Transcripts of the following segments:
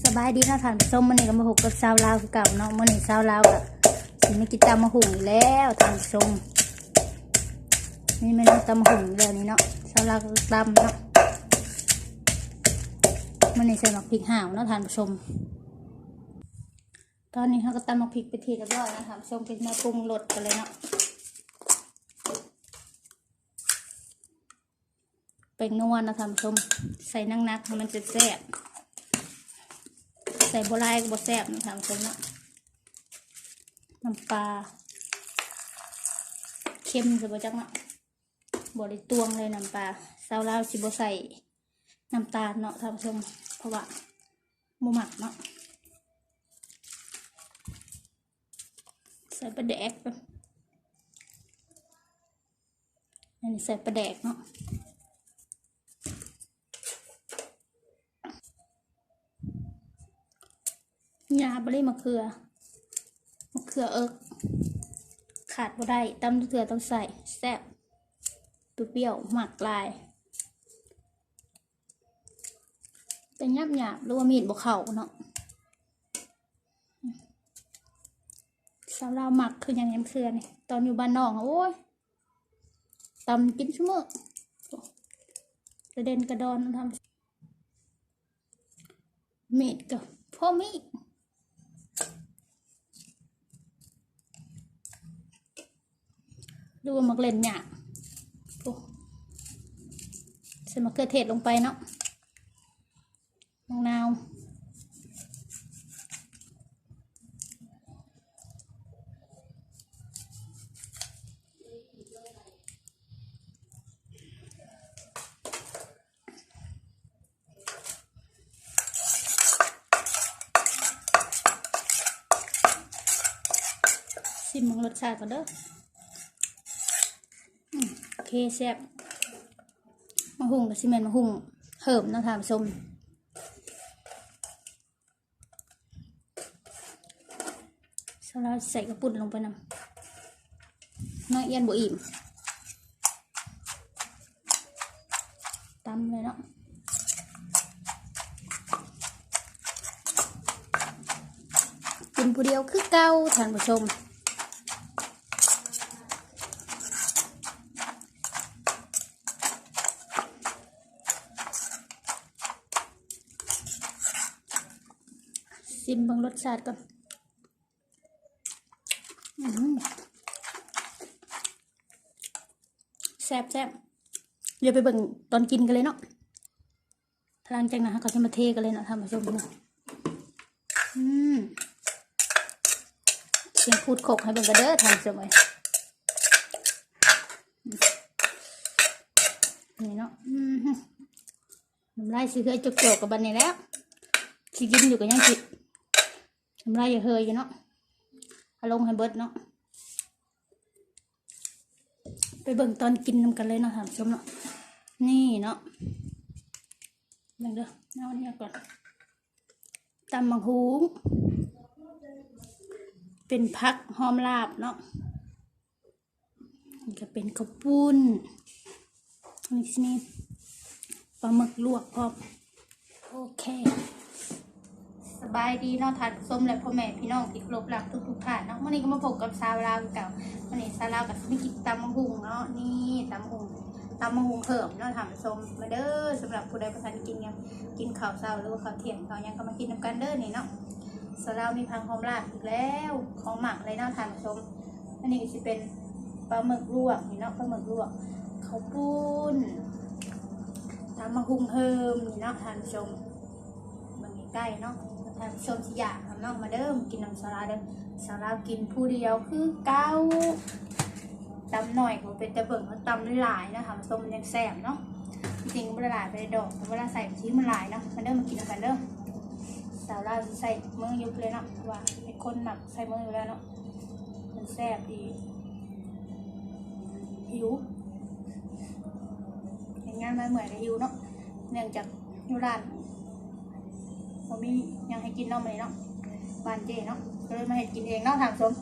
สบายดีนะท่านผู้ชมมื้อนี้ก็มาพบกับชาวลาวคือเก่าเนาะมื้อนี้ชาวลาวก็สิมากินตำมะหุ่งอีกแล้วท่านผู้ชมนี่เมนูตำมะหุ่งเดี๋ยวนี้เนาะชาวลาวก็ตำเนาะมื้อนี้ใส่หมักพริกห่าวเนาะท่านผู้ชมตอนนี้เขาก็ตำหมักพริกไปทีเรียบร้อยนะท่านผู้ชมเป็นมาปรุงรสกันเลยเนาะเป็นนัวนะท่านผู้ชมใส่นักๆมันจะแซ่บใส่โบราณก็บ่แซ่บนะท่านผู้ชมเนาะน้ำปลาเค็มจะบ่จักเนาะบ่ได้ตวงเลยน้ำปลาชาวลาวสิบ่ใส่น้ำตาลเนาะท่านผู้ชมเพราะว่าบ่มักเนาะใส่ปลาแดกอันนี้ใส่ปลาแดกเนาะยาบริมะเขือเอิกขาดบ่ได้ตำเขือต้องใส่แซ่บเปรี้ยวหมักลายเป็นหยาบหรือว่ามีดบ่เข้าเนาะสาวเราหมักคืออย่างนี้เขือนี่ตอนอยู่บ้านนอกโอ้ยตำกินชั่วโมงกระเด็นกระดอนทำมีดกับพ่อมีดดูว่ามักเล่นเนี่ยใส่มะเขือเทศลงไปเนาะมะนาวชิมรสชาติก่อนเด้อโอเคแซ่บมะฮุ่งกับซีเมนต์มะฮุ่งเหิมนะท่านผู้ชมเราใส่กระปุกลงไปน้ำน้อยเอียนบุอิ่มตำเลยเนาะกินผู้เดียวคือเก่าท่านผู้ชมชิมเบิ่งรสชาติก่อนแซ่บเดี๋ยวไปเบิ่งตอนกินกันเลยเนาะหลังจากนั้นเขาจะมาเทกันเลยเนาะท่านผู้ชมเนาะเสียงพูดโขกให้เบิ่งกันเด้อท่านผู้ชมเลยนี่เนาะน้ำลายสิเคยจกกับบันนี้แล้วสิกินอยู่กันยังสิทำไรอย่าเฮยอยู่เนาะอารมณ์ให้เบิดเนาะไปเบิ่งตอนกินนำกันเลยเนาะท่านผู้ชมเนาะนี่เนาะเบิ่งเด้อเอาอันนี้ก่อนตำบักหุ่งเป็นผักหอมลาบเนาะนี่ก็เป็นข้าวปุ้นนี่ปลาหมึกลวกพร้อมโอเคสบายดีเนาะท่านผู้ชมและพ่อแม่พี่น้องที่เคารพรักทุกท่านเนาะวันนี้ก็มาพบกับชาวลาวเก่าวันนี้ชาวลาวกับมิกิตำมะฮุ่งเนาะนี่ตำมะฮุ่งเพิ่มเนาะท่านผู้ชมมาเด้อสำหรับผู้ใดประทานกินยังกินข้าวเช้าหรือว่าข้าวเที่ยงเขายังก็มากินน้ำกันเด้อนี่เนาะชาวลาวมีพังหอมลาบอีกแล้วของหมักเลยเนาะท่านผู้ชมอันนี้ก็จะเป็นปลาหมึกลวกนี่เนาะปลาหมึกลวกข้าวปุ้นตำมะฮุ่งเพิ่มนี่เนาะท่านผู้ชมบางใกล้เนาะท่านผู้ชมสิอยากทำน้องมาเดิมกินน้ำสลาเดิมสลากินผู้เดียวคือเก้าตำหน่อยก็เป็นแต่เบิ่งเขาตำหลายนะคะส้มมันยังแซ่บเนาะจริงๆมันหลายไปดอกแต่เวลาใส่ชิ้นมันหลายเนาะมาเดิมมากินกันเด้อสาวเราใส่มือยุบเลยเนาะว่าเป็นคนหมักใส่มืออยู่แล้วเนาะมันแซ่บดีหิวเห็นงานมาเหมือนหิวเนาะเนื่องจากอยู่ร้านผมมียังให้กินเนาะไหมเนาะบานเจเนาะก็เลยมาให้กินเองเนาะทางชม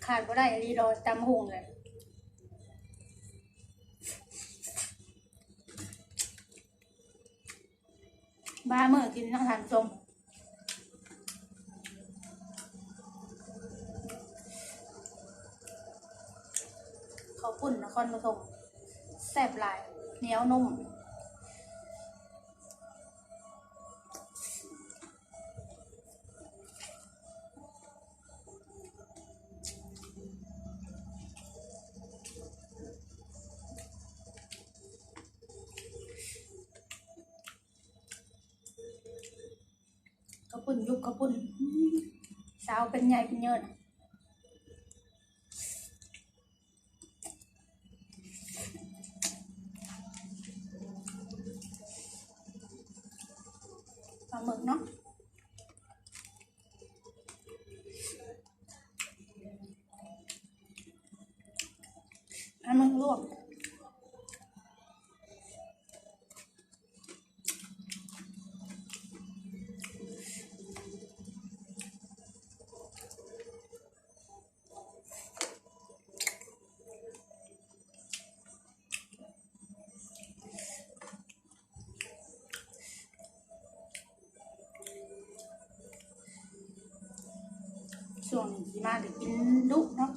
ขาดก็ได้อันนี้รอจำหงเลยบ้าเมื่อกินต้องทานส้มเขาปุ่นนครปฐมแซ่บหลายเหนียวนุ่มเขาปุ่นยุบเขาปุ่นสาวเป็นใหญ่เป็นเยอะปลาหมึกเนาะปลาหมึกลวกช่วงนี้สิมาได้กินดุเนาะ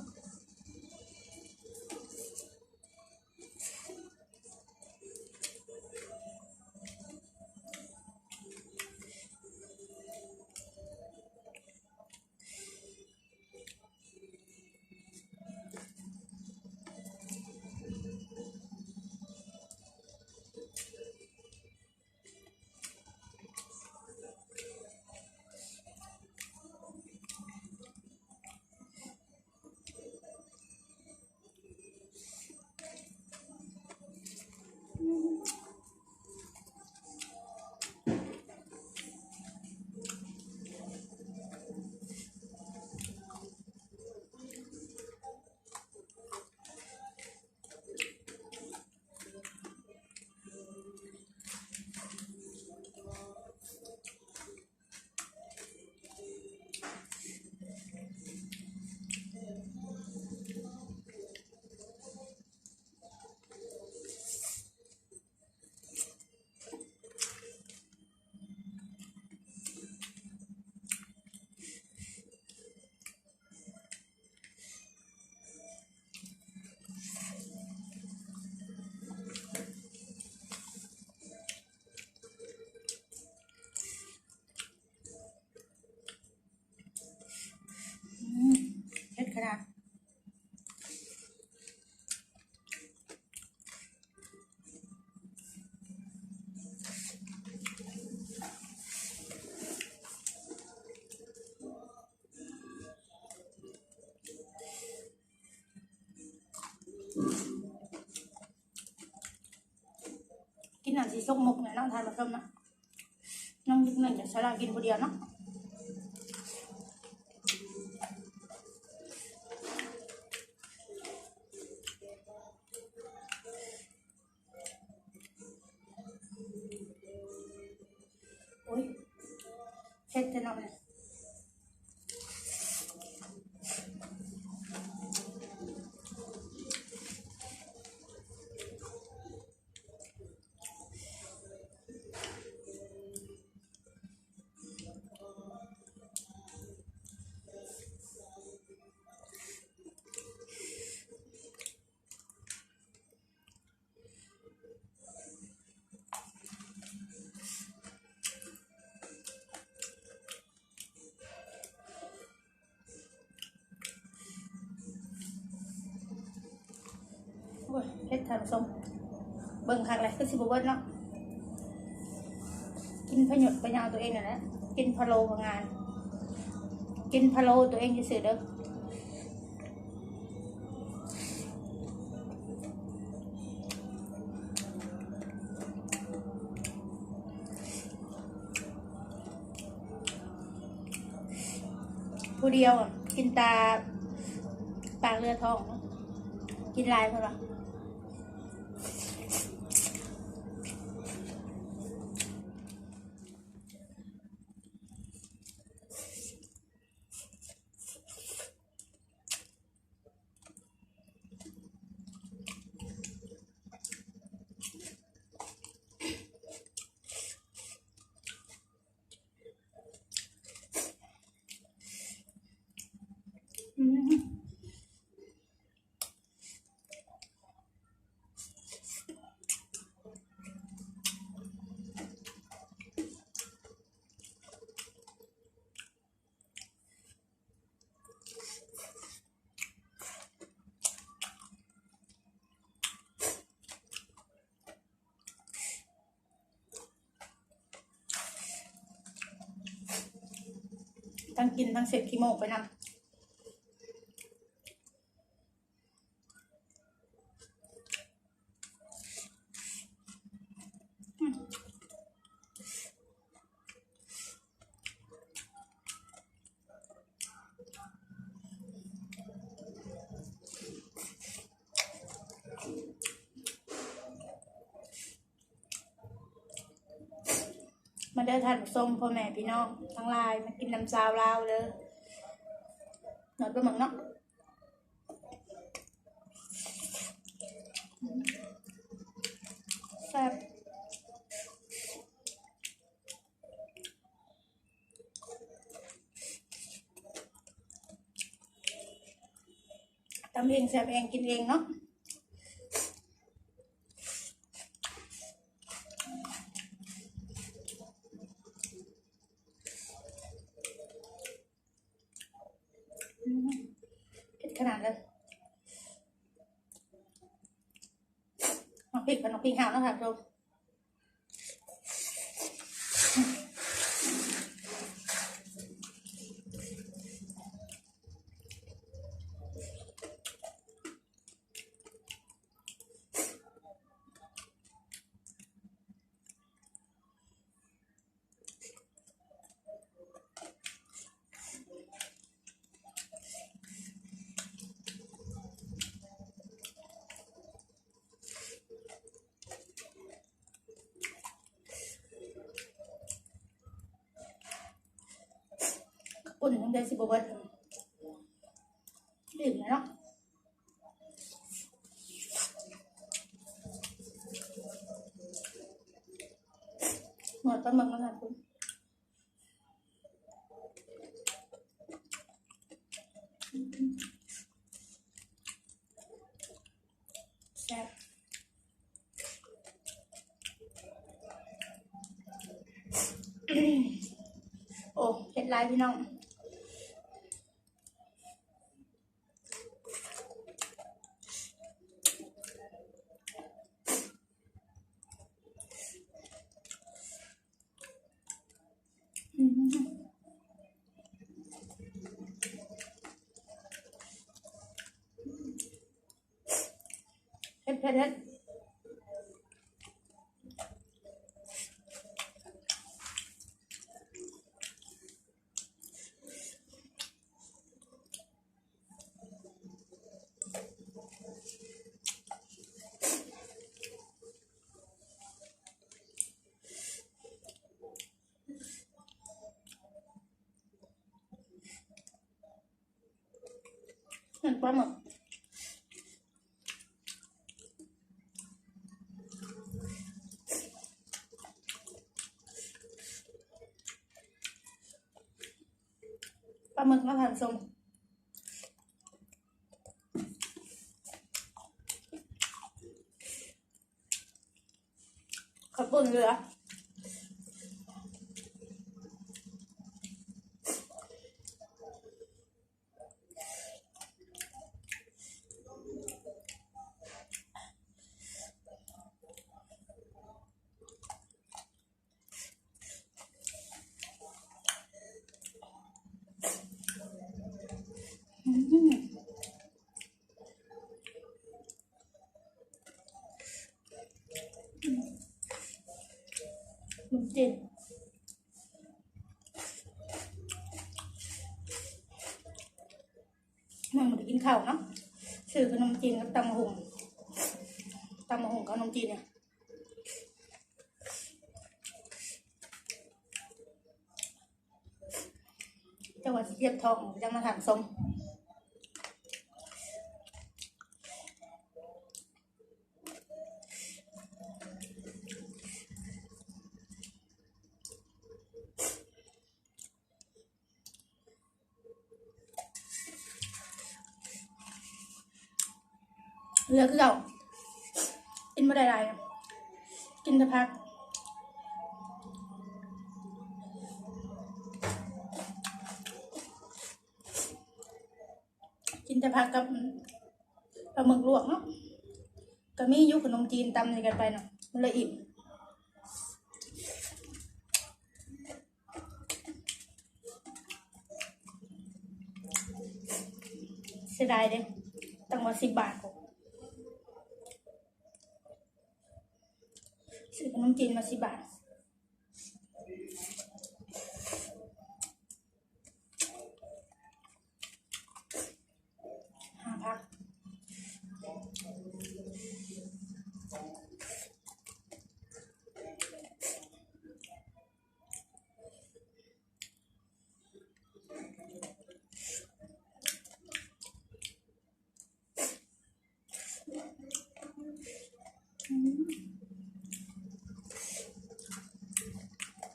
เผ็ดขนาดกินอันสีส้มมุกเนี่ยน้องทานมาส้มนะน้องยุกหนึ่งจะใช้เรากินคนเดียวเนาะโอ้ยเผ็ดจะนอนเลยโอ้ยเผ็ดทานส้มเบิ่งคักเลยก็สิบเวิร์ดเนาะกินพยศพยาวตัวเองน่ะนะกินพะโล้ของงานกินพะโล้ตัวเองจะเสือเด้อผู้เดียวกินตาปากเรือทองกินลายเพื่อนวะ ทั้งกินทั้งเสร็จขี้โมกไปนำมาเด้อทานส้มพ่อแม่พี่น้องทั้งหลายมากินน้ำซาวลาวเลยหนอดปลาหมึกเนาะแซ่บทำเองแซ่บเองกินเองเนาะเผ็ดขนาดเลยน้องพริกกับน้องพริกห่าวนะคะทุกปุ่นยังได้สิบเบิร์ดดื่มแล้วเนาะหนวดปลาหมึกนะคะคุณแซ่บโอ้เผ็ดหลายพี่น้องเผ็ดเผ็ดเผ็ดเหมือนปลาหมึกปลาหมึกมาทานส้มขับปุ่นเรือมันจีนมันมากินข้าวเนาะซื้อขนมจีนกับตำมะฮุงกับขนมจีนเนี่ยจังหวัดเทียบทองจังมาทานส้มเรือคือเก่ากินไม่ได้ไรกินแต่พักกินแต่พักกับปลาหมึกลวกเนาะก็มียุขนมจีนตำในกันไปเนาะมันเลยอิ่ม สียดายเด้ตั้งว่า10 บาทผมซื้อขนมจีนมา10 บาท5 พัก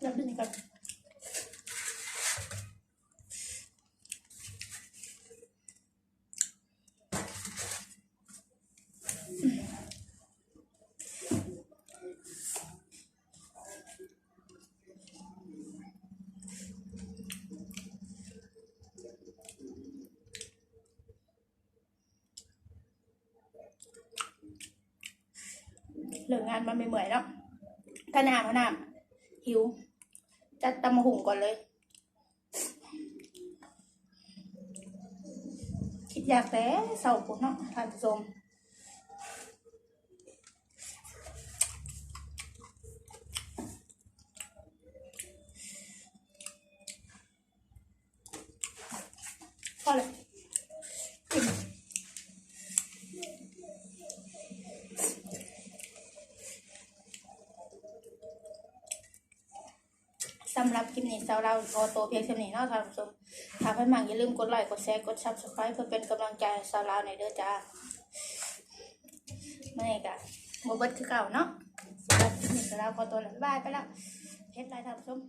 แล้วดูนี่ก่อนเลิกงานมาไม่เมื่อยแล้วถ้าน้ำหิวจัดตำมะหุ่งก่อนเลย คิดอยากแต่เศร้าปุ๊บเนาะท่านผู้ชมพอเลยสำหรับคลิปนี้สาวเราขอตัวเพียงเท่านี้เนาะท่านผู้ชมถ้าเพื่อนมักอย่าลืมกดไลค์กดแชร์กด Subscribe เพื่อเป็นกำลังใจให้สาวเราในเด้อจ้าเมื่อไงกะโมเบิร์ตคือเก่าเนาะสำหรับคลิปนี้สาวเราขอตัวลาบายไปแล้วเพชรไรท่านผู้ชม